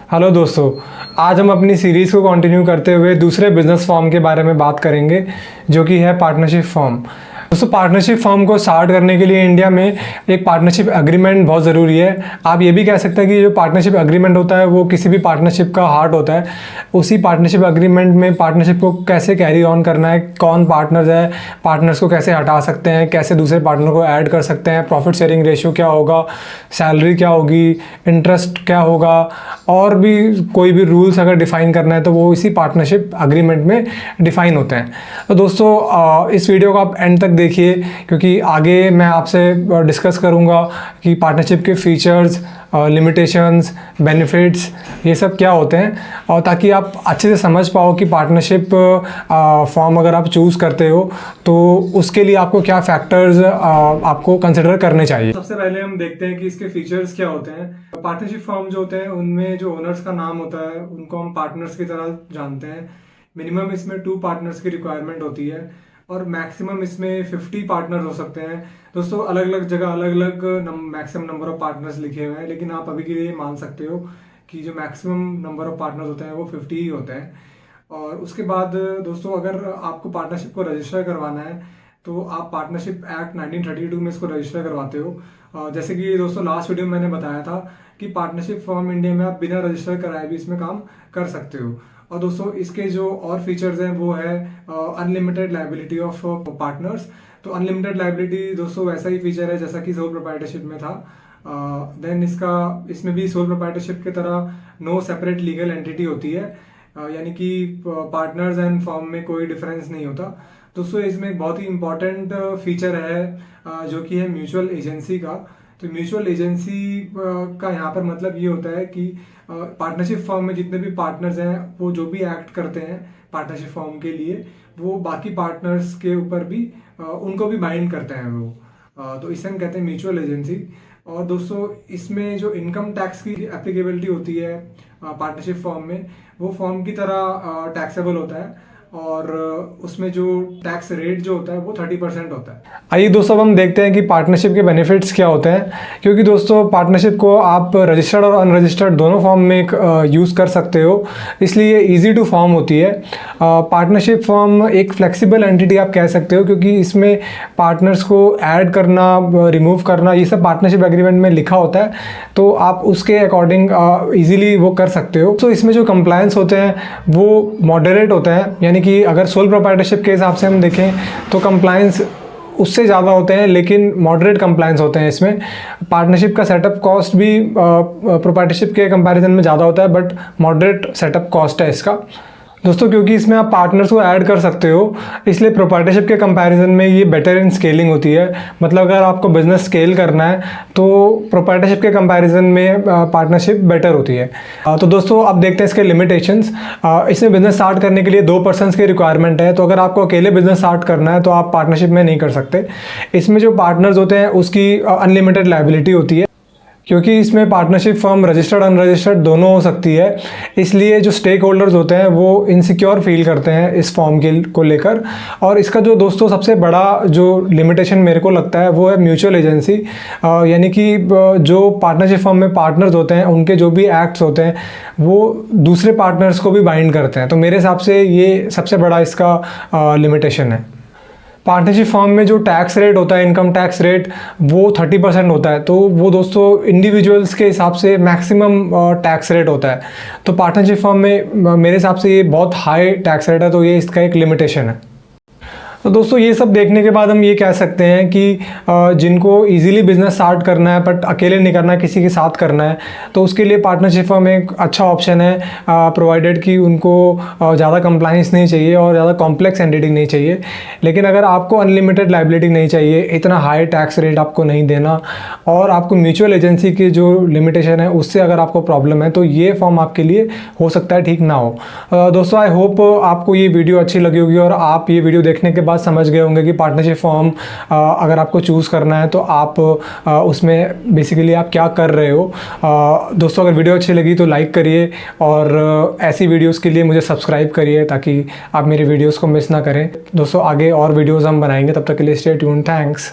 Hello दोस्तों, आज हम अपनी सीरीज़ को कंटिन्यू करते हुए दूसरे बिजनेस फॉर्म के बारे में बात करेंगे, जो कि है पार्टनरशिप फॉर्म। दोस्तों, पार्टनरशिप फॉर्म को स्टार्ट करने के लिए इंडिया में एक पार्टनरशिप एग्रीमेंट बहुत ज़रूरी है। आप ये भी कह सकते हैं कि जो पार्टनरशिप एग्रीमेंट होता है वो किसी भी पार्टनरशिप का हार्ट होता है। उसी पार्टनरशिप एग्रीमेंट में पार्टनरशिप को कैसे कैरी ऑन करना है, कौन पार्टनर्स है, पार्टनर्स को कैसे हटा सकते हैं, कैसे दूसरे पार्टनर को ऐड कर सकते हैं, प्रॉफिट शेयरिंग रेशियो क्या होगा, सैलरी क्या होगी, इंटरेस्ट क्या होगा, और भी कोई भी रूल्स अगर डिफ़ाइन करना है तो वो इसी पार्टनरशिप एग्रीमेंट में डिफ़ाइन होते हैं। तो दोस्तों, इस वीडियो को आप एंड तक देखिए, क्योंकि आगे मैं आपसे डिस्कस करूंगा कि पार्टनरशिप के फीचर्स, लिमिटेशंस, बेनिफिट्स, ये सब क्या होते हैं, और ताकि आप अच्छे से समझ पाओ कि पार्टनरशिप फॉर्म अगर आप चूज़ करते हो तो उसके लिए आपको क्या फैक्टर्स आपको कंसिडर करने चाहिए। सबसे पहले हम देखते हैं कि इसके फीचर्स क्या होते हैं। पार्टनरशिप फॉर्म जो होते हैं उनमें जो ओनर्स का नाम होता है उनको हम पार्टनर्स की तरह जानते हैं। मिनिमम इसमें 2 पार्टनर्स की रिक्वायरमेंट होती है और मैक्सिमम इसमें 50 पार्टनर हो सकते हैं। दोस्तों, अलग अलग जगह अलग अलग मैक्सिमम नंबर ऑफ पार्टनर्स लिखे हुए हैं, लेकिन आप अभी के लिए मान सकते हो कि जो मैक्सिमम नंबर ऑफ पार्टनर्स होते हैं वो 50 ही होते हैं। और उसके बाद दोस्तों, अगर आपको पार्टनरशिप को रजिस्टर करवाना है तो आप पार्टनरशिप एक्ट 1932 में इसको रजिस्टर करवाते हो। जैसे कि दोस्तों लास्ट वीडियो में मैंने बताया था कि पार्टनरशिप फॉर्म इंडिया में आप बिना रजिस्टर कराए भी इसमें काम कर सकते हो। और दोस्तों, इसके जो और फीचर्स हैं वो है अनलिमिटेड लायबिलिटी ऑफ पार्टनर्स। तो अनलिमिटेड लायबिलिटी दोस्तों वैसा ही फीचर है जैसा कि सोल प्रोप्राइटरशिप में था। देन इसमें भी सोल प्रोप्राइटरशिप की तरह नो सेपरेट लीगल एंटिटी होती है, यानी कि पार्टनर्स एंड फॉर्म में कोई डिफरेंस नहीं होता। दोस्तों, इसमें एक बहुत ही इंपॉर्टेंट फीचर है जो कि है म्यूचुअल एजेंसी का। तो म्यूचुअल एजेंसी का यहाँ पर मतलब ये होता है कि पार्टनरशिप फॉर्म में जितने भी पार्टनर्स हैं वो जो भी एक्ट करते हैं पार्टनरशिप फॉर्म के लिए, वो बाकी पार्टनर्स के ऊपर भी उनको भी बाइंड करते हैं वो। तो इसे हम कहते हैं म्यूचुअल एजेंसी। और दोस्तों, इसमें जो इनकम टैक्स की एप्लीकेबिलिटी होती है पार्टनरशिप फॉर्म में, वो फॉर्म की तरह टैक्सेबल होता है और उसमें जो टैक्स रेट जो होता है वो 30% होता है। आइए दोस्तों, अब हम देखते हैं कि पार्टनरशिप के बेनिफिट्स क्या होते हैं। क्योंकि दोस्तों, पार्टनरशिप को आप रजिस्टर्ड और अनरजिस्टर्ड दोनों फॉर्म में यूज़ कर सकते हो, इसलिए इजी टू फॉर्म होती है। पार्टनरशिप फॉर्म एक फ्लेक्सिबल एंटिटी आप कह सकते हो, क्योंकि इसमें पार्टनर्स को ऐड करना, रिमूव करना, ये सब पार्टनरशिप एग्रीमेंट में लिखा होता है, तो आप उसके अकॉर्डिंग ईजिली वो कर सकते हो। तो इसमें जो कंप्लायंस होते हैं वो मॉडरेट होते हैं, यानी कि अगर सोल प्रोप्राइटरशिप के हिसाब से हम देखें तो कंप्लायंस उससे ज़्यादा होते हैं, लेकिन मॉडरेट कंप्लायंस होते हैं इसमें। पार्टनरशिप का सेटअप कॉस्ट भी प्रोप्राइटरशिप के कंपैरिजन में ज़्यादा होता है, बट मॉडरेट सेटअप कॉस्ट है इसका। दोस्तों, क्योंकि इसमें आप पार्टनर्स को ऐड कर सकते हो, इसलिए प्रोप्राइटरशिप के कंपैरिजन में ये बेटर इन स्केलिंग होती है। मतलब अगर आपको बिजनेस स्केल करना है तो प्रोप्राइटरशिप के कंपैरिजन में पार्टनरशिप बेटर होती है। तो दोस्तों, अब देखते हैं इसके लिमिटेशंस। इसमें बिजनेस स्टार्ट करने के लिए 2 पर्सन्स की रिक्वायरमेंट है, तो अगर आपको अकेले बिजनेस स्टार्ट करना है तो आप पार्टनरशिप में नहीं कर सकते। इसमें जो पार्टनर्स होते हैं उसकी अनलिमिटेड लायबिलिटी होती है, क्योंकि इसमें पार्टनरशिप फर्म रजिस्टर्ड अनरजिस्टर्ड दोनों हो सकती है, इसलिए जो स्टेक होल्डर्स होते हैं वो इनसिक्योर फील करते हैं इस फॉर्म को लेकर। और इसका जो दोस्तों सबसे बड़ा जो लिमिटेशन मेरे को लगता है वो है म्यूचुअल एजेंसी, यानी कि जो पार्टनरशिप फर्म में पार्टनर्स होते हैं उनके जो भी एक्ट्स होते हैं वो दूसरे पार्टनर्स को भी बाइंड करते हैं। तो मेरे हिसाब से ये सबसे बड़ा इसका लिमिटेशन है। पार्टनरशिप फॉर्म में जो टैक्स रेट होता है, इनकम टैक्स रेट, वो 30% होता है। तो वो दोस्तों इंडिविजुअल्स के हिसाब से मैक्सिमम टैक्स रेट होता है। तो पार्टनरशिप फॉर्म में मेरे हिसाब से ये बहुत हाई टैक्स रेट है, तो ये इसका एक लिमिटेशन है। तो दोस्तों, ये सब देखने के बाद हम ये कह सकते हैं कि जिनको इजीली बिजनेस स्टार्ट करना है बट अकेले नहीं करना है, किसी के साथ करना है, तो उसके लिए पार्टनरशिप फर्म एक अच्छा ऑप्शन है, प्रोवाइडेड कि उनको ज़्यादा कंप्लाइंस नहीं चाहिए और ज़्यादा कॉम्प्लेक्स एंटिटी नहीं चाहिए। लेकिन अगर आपको अनलिमिटेड लायबिलिटी नहीं चाहिए, इतना हाई टैक्स रेट आपको नहीं देना, और आपको म्यूचुअल एजेंसी की जो लिमिटेशन है उससे अगर आपको प्रॉब्लम है, तो ये फॉर्म आपके लिए हो सकता है ठीक ना हो। दोस्तों, आई होप आपको ये वीडियो अच्छी लगी होगी और आप ये वीडियो देखने के बाद समझ गए होंगे कि पार्टनरशिप फॉर्म अगर आपको चूज़ करना है तो आप उसमें बेसिकली आप क्या कर रहे हो। दोस्तों, अगर वीडियो अच्छी लगी तो लाइक करिए और ऐसी वीडियोस के लिए मुझे सब्सक्राइब करिए ताकि आप मेरी वीडियोस को मिस ना करें। दोस्तों, आगे और वीडियोस हम बनाएंगे, तब तक के लिए स्टे ट्यून्ड। थैंक्स।